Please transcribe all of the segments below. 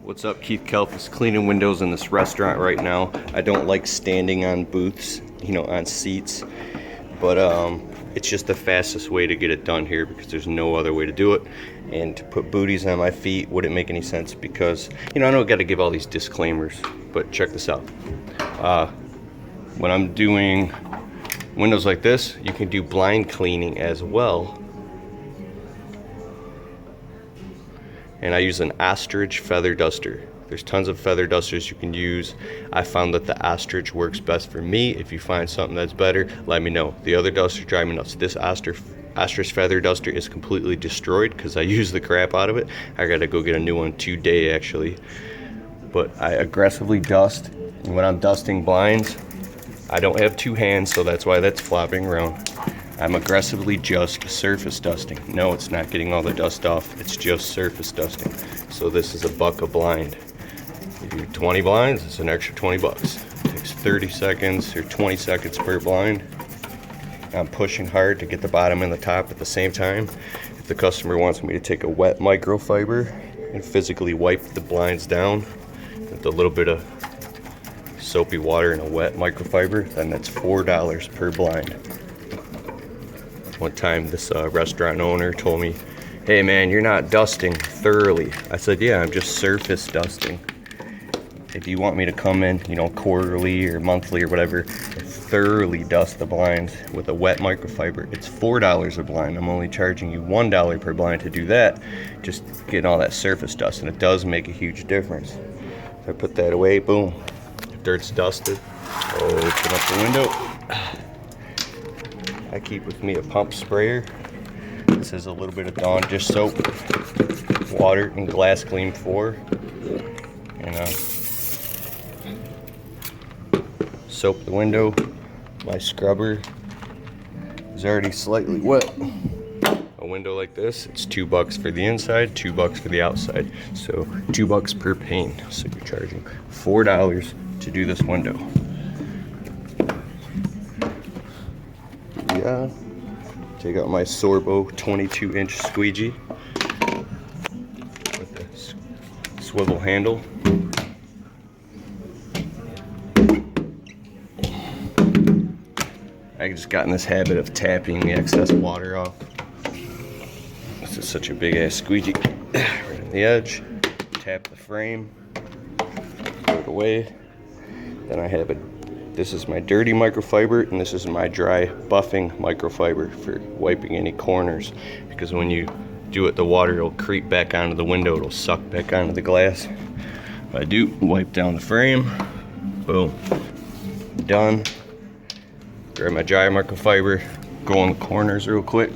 What's up? Keith Kelp is cleaning windows in this restaurant right now. I don't like standing on booths, on seats, but it's just the fastest way to get it done here because there's no other way to do it. And to put booties on my feet wouldn't make any sense because, I don't got to give all these disclaimers, but check this out. When I'm doing windows like this, you can do blind cleaning as well. And I use an ostrich feather duster. There's tons of feather dusters you can use. I found that the ostrich works best for me. If you find something that's better, let me know. The other dusters drive me nuts. This ostrich feather duster is completely destroyed because I use the crap out of it. I gotta go get a new one today actually. But I aggressively dust. And when I'm dusting blinds, I don't have two hands, so that's why that's flopping around. I'm aggressively just surface dusting. No, it's not getting all the dust off. It's just surface dusting. So this is $1 a blind. If you do 20 blinds, it's an extra 20 bucks. It takes 30 seconds or 20 seconds per blind. I'm pushing hard to get the bottom and the top at the same time. If the customer wants me to take a wet microfiber and physically wipe the blinds down with a little bit of soapy water and a wet microfiber, then that's $4 per blind. One time this restaurant owner told me, "Hey man, you're not dusting thoroughly." I said, "Yeah, I'm just surface dusting. If you want me to come in, quarterly or monthly or whatever, and thoroughly dust the blinds with a wet microfiber, it's $4 a blind. I'm only charging you $1 per blind to do that, just getting all that surface dust, and it does make a huge difference." If I put that away, boom, dirt's dusted. Open up the window. I keep with me a pump sprayer. This is a little bit of Dawn dish soap, water, and glass clean 4. And soap the window. My scrubber is already slightly wet. A window like this, it's $2 for the inside, $2 for the outside. So $2 per pane. So you're charging $4 to do this window. Yeah. Take out my Sorbo 22-inch squeegee with the swivel handle. I just got in this habit of tapping the excess water off. This is such a big ass squeegee. Right on the edge. Tap the frame. Throw it away. Then I have this is my dirty microfiber, and this is my dry buffing microfiber for wiping any corners. Because when you do it, the water will creep back onto the window. It'll suck back onto the glass. I do wipe down the frame. Boom. Done. Grab my dry microfiber. Go on the corners real quick.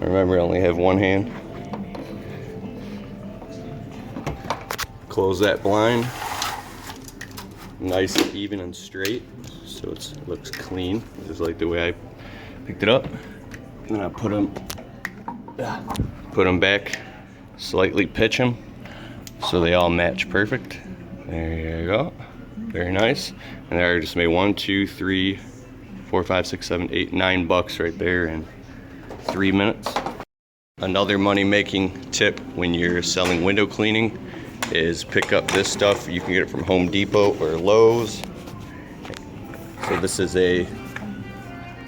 Remember, I only have one hand. Close that blind. Nice, even, and straight, so it looks clean. This is like the way I picked it up. And then I put them back, slightly pitch them, so they all match perfect. There you go. Very nice. And there I just made 1, 2, 3, 4, 5, 6, 7, 8, $9 right there in 3 minutes. Another money-making tip when you're selling window cleaning is pick up this stuff. You can get it from Home Depot or Lowe's. So this is I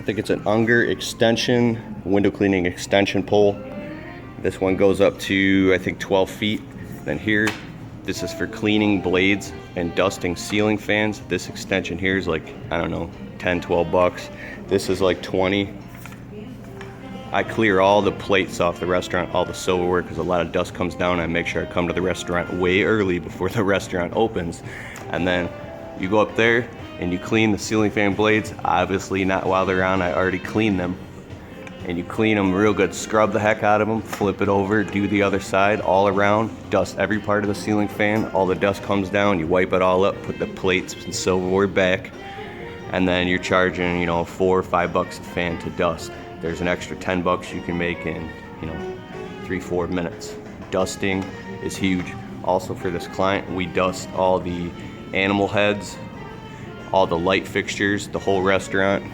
think it's an Unger extension, window cleaning extension pole. This one goes up to, I think, 12 feet. Then here, this is for cleaning blades and dusting ceiling fans. This extension here is like, I don't know, 10, 12 bucks. This is like 20. I clear all the plates off the restaurant, all the silverware, because a lot of dust comes down. I make sure I come to the restaurant way early before the restaurant opens. And then you go up there and you clean the ceiling fan blades. Obviously not while they're on, I already cleaned them. And you clean them real good, scrub the heck out of them, flip it over, do the other side, all around, dust every part of the ceiling fan. All the dust comes down, you wipe it all up, put the plates and silverware back, and then you're charging, $4 or $5 a fan to dust. There's an extra $10 you can make in, 3-4 minutes. Dusting is huge. Also for this client, we dust all the animal heads, all the light fixtures, the whole restaurant.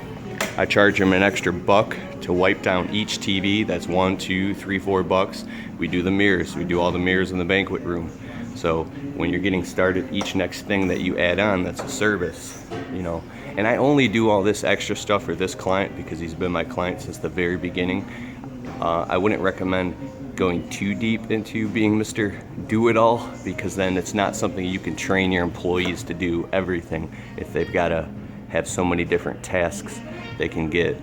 I charge them an extra buck to wipe down each TV. That's $1, $2, $3, $4. We do the mirrors. We do all the mirrors in the banquet room. So when you're getting started, each next thing that you add on, that's a service, you know. And I only do all this extra stuff for this client because he's been my client since the very beginning. I wouldn't recommend going too deep into being Mr. Do-It-All, because then it's not something you can train your employees to do everything. If they've got to have so many different tasks they can get,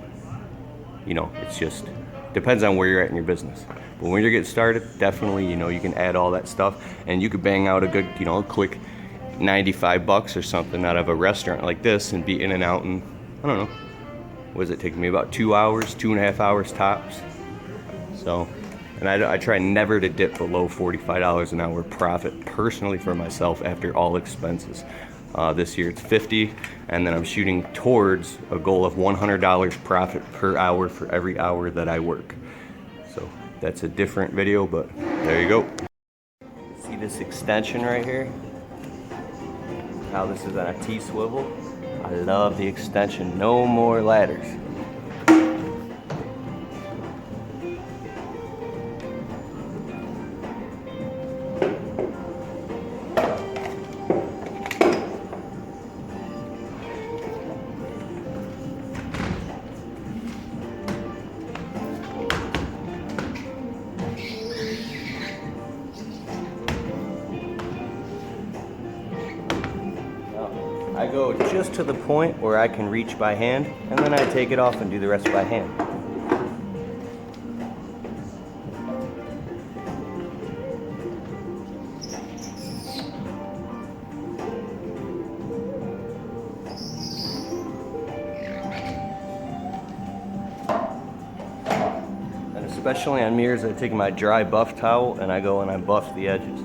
you know, it's just depends on where you're at in your business. But when you're getting started, definitely, you know, you can add all that stuff and you could bang out a good, you know, a quick $95 or something out of a restaurant like this and be in and out in, I don't know, what does it take me, about 2 hours, 2.5 hours tops. So, and I try never to dip below $45 an hour profit personally for myself after all expenses. This year it's 50, and then I'm shooting towards a goal of $100 profit per hour for every hour that I work. So that's a different video, but there you go. See this extension right here? How this is on a T-swivel. I love the extension. No more ladders. I go just to the point where I can reach by hand, and then I take it off and do the rest by hand. And especially on mirrors, I take my dry buff towel and I go and I buff the edges.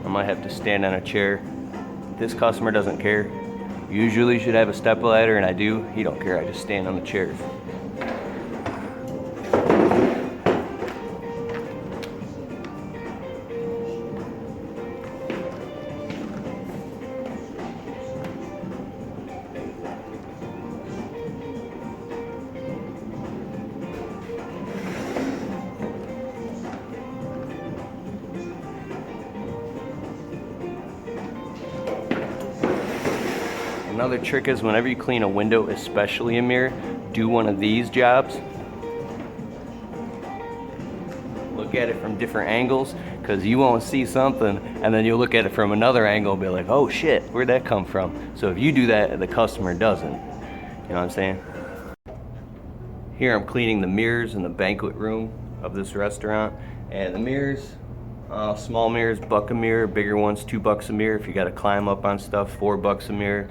I might have to stand on a chair. This customer doesn't care. Usually should have a step ladder, and I do. He don't care. I just stand on the chairs. Another trick is whenever you clean a window, especially a mirror, do one of these jobs. Look at it from different angles, because you won't see something and then you'll look at it from another angle and be like, oh shit, where'd that come from? So if you do that, the customer doesn't. You know what I'm saying? Here I'm cleaning the mirrors in the banquet room of this restaurant. And the mirrors, small mirrors, $1 a mirror, bigger ones, $2 a mirror. If you gotta climb up on stuff, $4 a mirror.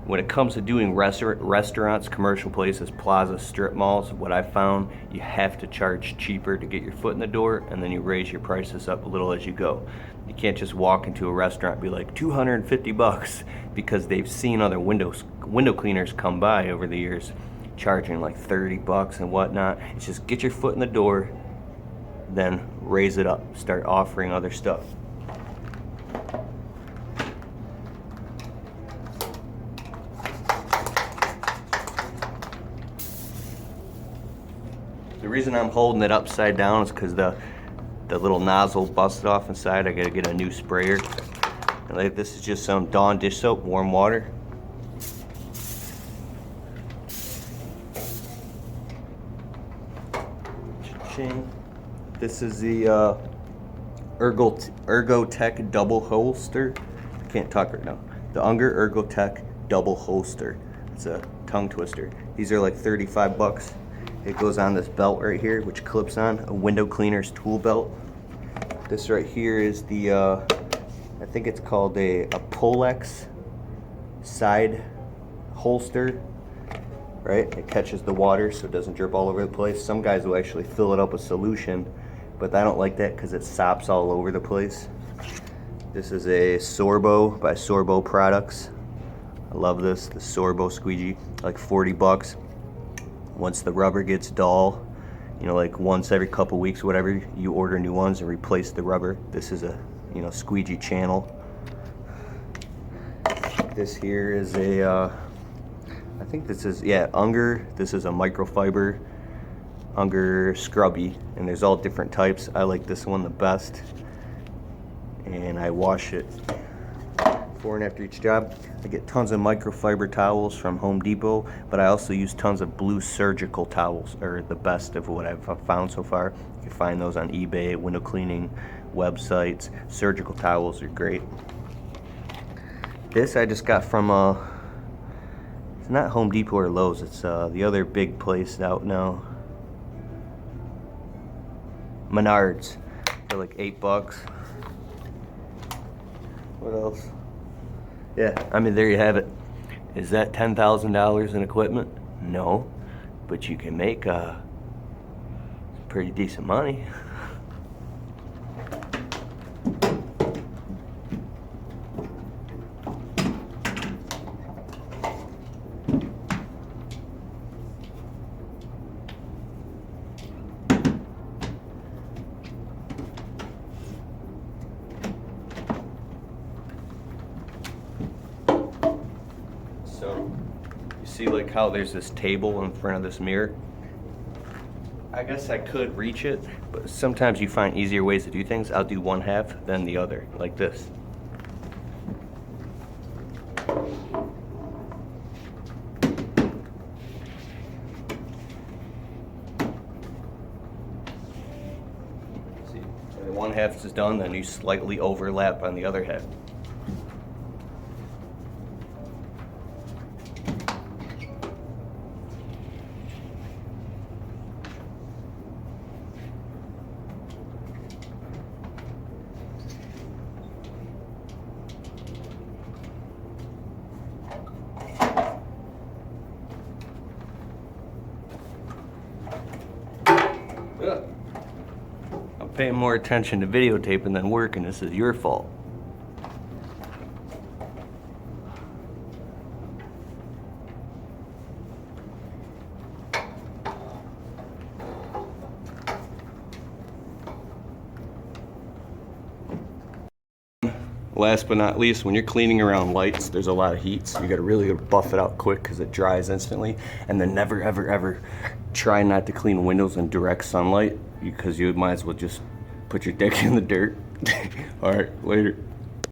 When it comes to doing restaurants, commercial places, plazas, strip malls, what I found, you have to charge cheaper to get your foot in the door, and then you raise your prices up a little as you go. You can't just walk into a restaurant and be like $250 because they've seen other window cleaners come by over the years charging like $30 and whatnot. It's just get your foot in the door, then raise it up, start offering other stuff. The reason I'm holding it upside down is because the little nozzle busted off inside. I gotta get a new sprayer. And like, this is just some Dawn dish soap, warm water. Cha-ching. This is the Ergotech double holster. I can't talk right now. The Unger Ergotech double holster. It's a tongue twister. These are like $35. It goes on this belt right here, which clips on a window cleaner's tool belt. This right here is the, I think it's called a Polex side holster, right? It catches the water so it doesn't drip all over the place. Some guys will actually fill it up with solution, but I don't like that because it sops all over the place. This is a Sorbo by Sorbo Products. I love this, the Sorbo Squeegee, like $40. Once the rubber gets dull, you know, like once every couple weeks, whatever, you order new ones and replace the rubber. This is a, you know, squeegee channel. This here is a, I think this is, yeah, Unger. This is a microfiber Unger scrubby, and there's all different types. I like this one the best, and I wash it before and after each job. I get tons of microfiber towels from Home Depot, but I also use tons of blue surgical towels, are the best of what I've found so far. You can find those on eBay, window cleaning websites. Surgical towels are great. This I just got from it's not Home Depot or Lowe's, it's the other big place out now, Menards, for like $8. What else? Yeah, I mean, there you have it. Is that $10,000 in equipment? No, but you can make pretty decent money. So, you see like how there's this table in front of this mirror? I guess I could reach it, but sometimes you find easier ways to do things. I'll do one half, then the other, like this. See, when one half is done, then you slightly overlap on the other half. I'm paying more attention to videotaping than working. This is your fault. Last but not least, when you're cleaning around lights, there's a lot of heat, so you gotta really buff it out quick because it dries instantly. And then never, ever, ever try not to clean windows in direct sunlight, because you might as well just put your dick in the dirt. All right, later.